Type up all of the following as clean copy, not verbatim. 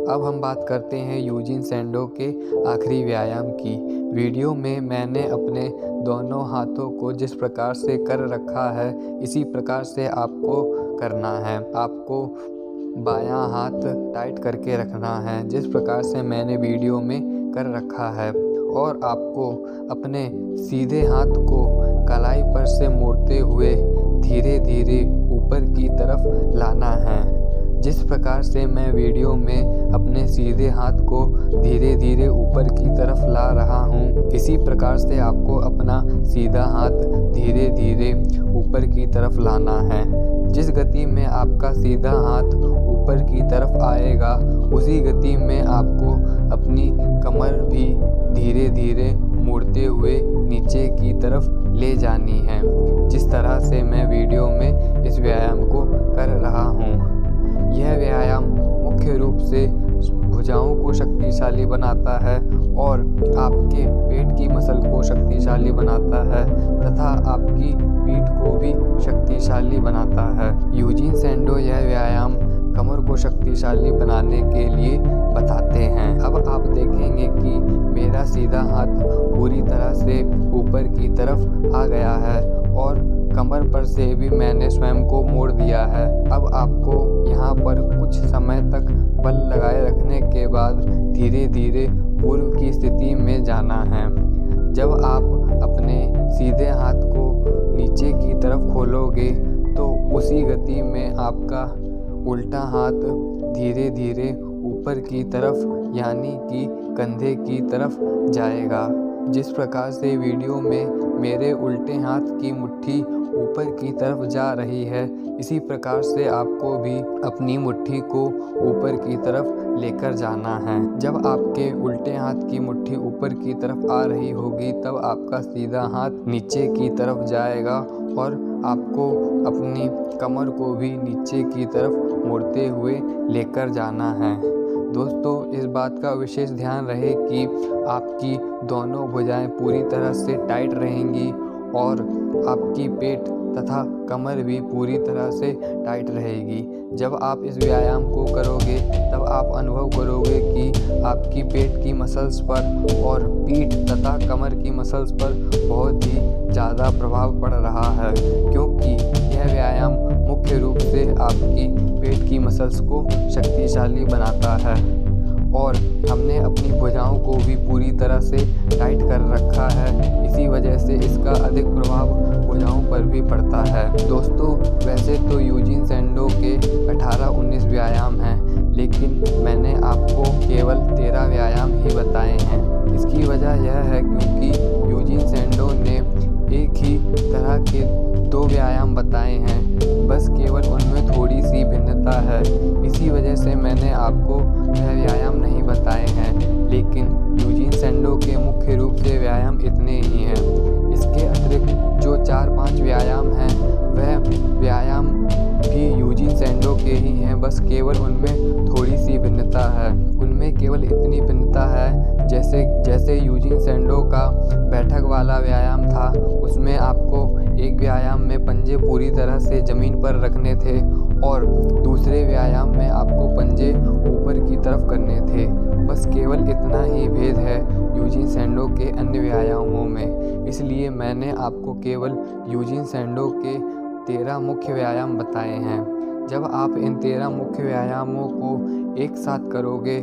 अब हम बात करते हैं यूजीन सैंडो के आखिरी व्यायाम की। वीडियो में मैंने अपने दोनों हाथों को जिस प्रकार से कर रखा है, इसी प्रकार से आपको करना है। आपको बायां हाथ टाइट करके रखना है जिस प्रकार से मैंने वीडियो में कर रखा है, और आपको अपने सीधे हाथ को कलाई पर से मोड़ते हुए धीरे धीरे ऊपर की तरफ लाना है। जिस प्रकार से मैं वीडियो में अपने सीधे हाथ को धीरे धीरे ऊपर की तरफ ला रहा हूँ, इसी प्रकार से आपको अपना सीधा हाथ धीरे धीरे ऊपर की तरफ लाना है। जिस गति में आपका सीधा हाथ ऊपर की तरफ आएगा, उसी गति में आपको अपनी कमर भी धीरे धीरे मुड़ते हुए नीचे की तरफ ले जानी है, जिस तरह से मैं वीडियो में इस व्यायाम को कर रहा हूँ। यह व्यायाम मुख्य रूप से भुजाओं को शक्तिशाली बनाता है और आपके पेट की मसल को शक्तिशाली बनाता है तथा आपकी पीठ को भी शक्तिशाली बनाता है। यूजीन सैंडो यह व्यायाम कमर को शक्तिशाली बनाने के लिए बताते हैं। अब आप देखेंगे कि मेरा सीधा हाथ पूरी तरह से ऊपर की तरफ आ गया है और कमर पर से भी मैंने स्वयं को मोड़ दिया है। अब आपको यहाँ पर कुछ समय तक बल लगाए रखने के बाद धीरे धीरे पूर्व की स्थिति में जाना है। जब आप अपने सीधे हाथ को नीचे की तरफ खोलोगे तो उसी गति में आपका उल्टा हाथ धीरे धीरे ऊपर की तरफ यानी कि कंधे की तरफ जाएगा। जिस प्रकार से वीडियो में मेरे उल्टे हाथ की मुट्ठी ऊपर की तरफ जा रही है, इसी प्रकार से आपको भी अपनी मुट्ठी को ऊपर की तरफ लेकर जाना है। जब आपके उल्टे हाथ की मुट्ठी ऊपर की तरफ आ रही होगी, तब आपका सीधा हाथ नीचे की तरफ जाएगा और आपको अपनी कमर को भी नीचे की तरफ मोड़ते हुए लेकर जाना है। दोस्तों, इस बात का विशेष ध्यान रहे कि आपकी दोनों भुजाएं पूरी तरह से टाइट रहेंगी और आपकी पेट तथा कमर भी पूरी तरह से टाइट रहेगी। जब आप इस व्यायाम को करोगे तब आप अनुभव करोगे कि आपकी पेट की मसल्स पर और पीठ तथा कमर की मसल्स पर बहुत ही ज़्यादा प्रभाव पड़ रहा है, क्योंकि यह व्यायाम मुख्य रूप से आपकी पेट की मसल्स को शक्तिशाली बनाता है। और हमने अपनी भुजाओं को भी पूरी तरह से टाइट कर रखा है, इसी वजह से इसका अधिक प्रभाव भुजाओं पर भी पड़ता है। दोस्तों, वैसे तो यूजीन सैंडो के 18-19 व्यायाम हैं, लेकिन मैंने आपको केवल 13 व्यायाम ही बताए हैं। इसकी वजह यह है क्योंकि यूजीन सैंडो ने एक ही तरह के 2 व्यायाम बताए हैं, बस केवल उनमें थोड़ी सी भिन्नता है। इसी वजह से मैंने आपको वह व्यायाम नहीं बताए हैं, लेकिन यूजीन सैंडो के मुख्य रूप से व्यायाम इतने ही हैं। इसके अतिरिक्त जो 4-5 व्यायाम हैं, वह व्यायाम भी यूजीन सैंडो के ही हैं, बस केवल उनमें थोड़ी सी भिन्नता है। उनमें केवल इतनी भिन्नता है जैसे यूजीन सैंडो का बैठक वाला व्यायाम था, उसमें आपको एक व्यायाम में पंजे पूरी तरह से ज़मीन पर रखने थे और दूसरे व्यायाम में आपको पंजे ऊपर की तरफ करने थे। बस केवल इतना ही भेद है यूजीन सैंडो के अन्य व्यायामों में। इसलिए मैंने आपको केवल यूजीन सैंडो के 13 मुख्य व्यायाम बताए हैं। जब आप इन 13 मुख्य व्यायामों को एक साथ करोगे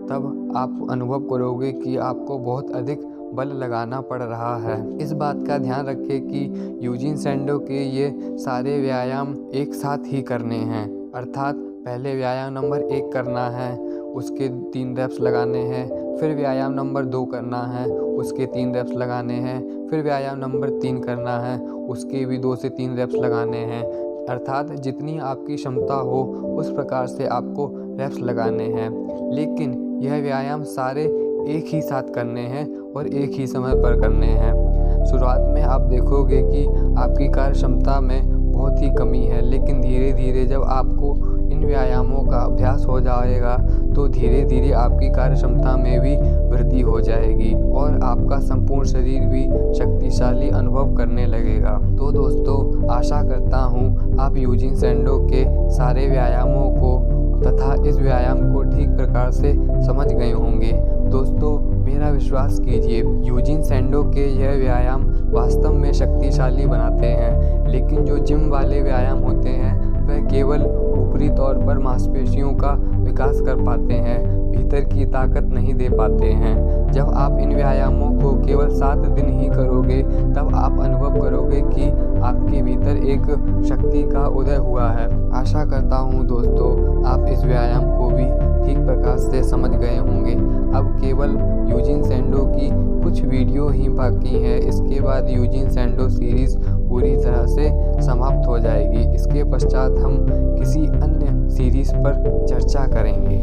तब आप अनुभव करोगे कि आपको बहुत अधिक बल लगाना पड़ रहा है। इस बात का ध्यान रखें कि यूजीन सैंडो के ये सारे व्यायाम एक साथ ही करने हैं, अर्थात पहले व्यायाम नंबर 1 करना है, उसके 3 रेप्स लगाने हैं, फिर व्यायाम नंबर 2 करना है, उसके 3 रेप्स लगाने हैं, फिर व्यायाम नंबर 3 करना है, उसके भी 2 से 3 रेप्स लगाने हैं। अर्थात जितनी आपकी क्षमता हो उस प्रकार से आपको रेप्स लगाने हैं, लेकिन यह व्यायाम सारे एक ही साथ करने हैं और एक ही समय पर करने हैं। शुरुआत में आप देखोगे कि आपकी कार्य क्षमता में बहुत ही कमी है, लेकिन धीरे धीरे जब आपको इन व्यायामों का अभ्यास हो जाएगा तो धीरे धीरे आपकी कार्य क्षमता में भी वृद्धि हो जाएगी और आपका संपूर्ण शरीर भी शक्तिशाली अनुभव करने लगेगा। तो दोस्तों, आशा करता हूँ आप यूजीन सैंडो के सारे व्यायामों को तथा इस व्यायाम को ठीक प्रकार से समझ गए होंगे। दोस्तों, मेरा विश्वास कीजिए, यूजीन सैंडो के यह व्यायाम वास्तव में शक्तिशाली बनाते हैं, लेकिन जो जिम वाले व्यायाम होते हैं वह केवल ऊपरी तौर पर मांसपेशियों का विकास कर पाते हैं, भीतर की ताकत नहीं दे पाते हैं। जब आप इन व्यायामों को केवल 7 दिन ही करोगे, तब आप अनुभव करोगे कि आपके भीतर एक शक्ति का उदय हुआ है। आशा करता हूँ दोस्तों, आप इस व्यायाम को भी ठीक प्रकार से समझ गए होंगे। अब केवल यूजीन सैंडो की कुछ वीडियो ही बाकी है। इसके बाद यूजीन सैंडो सीरीज़ पूरी तरह से समाप्त हो जाएगी। इसके पश्चात हम किसी अन्य सीरीज़ पर चर्चा करेंगे।